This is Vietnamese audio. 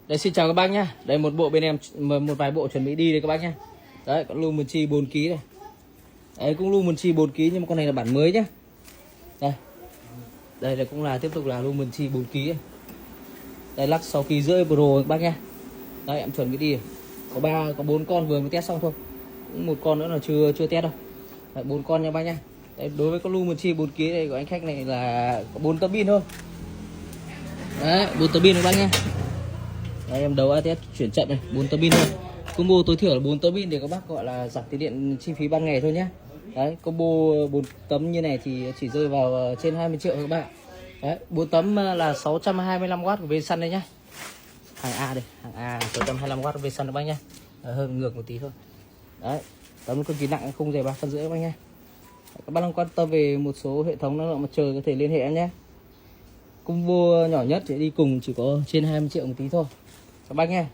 Đây xin chào các bác nhá. Đây một bộ bên em, một vài bộ chuẩn bị đi đây các bác nhá. Đấy, con Lumenchi 4 kg này. Đấy cũng Lumenchi 4 kg nhưng mà con này là bản mới nhá. Đây. Đây là cũng là tiếp tục là Lumenchi 4 kg này. Đây lắc 6 kg rưỡi Pro các bác nhá. Đây em chuẩn bị đi. Có 4 con vừa mới test xong thôi. Cũng một con nữa là chưa test đâu. Đấy, 4 con nha bác nhá. Đấy, đối với con Lumenchi 4 kg này của anh khách này là có 4 tấm pin thôi. Đấy, 4 tấm pin các bác nhá. Đây, em đấu ATS chuyển trận này, 4 tấm pin thôi. Combo tối thiểu là 4 tấm pin để các bác gọi là giảm tiền điện chi phí ban ngày thôi nhé. Đấy, combo 4 tấm như này thì chỉ rơi vào trên 20 triệu các bạn. Đấy, 4 tấm là 625W của Vsun đây nhá. Hàng A đây, hàng A 625W của Vsun các bác nhá. Hơn ngược một tí thôi. Đấy, tấm cực kỳ nặng, không dày 3,5 phân các bác nhá. Các bác đang quan tâm về một số hệ thống năng lượng mặt trời có thể liên hệ em nhé. Combo nhỏ nhất thì đi cùng chỉ có trên 20 triệu một tí thôi các bác nhé.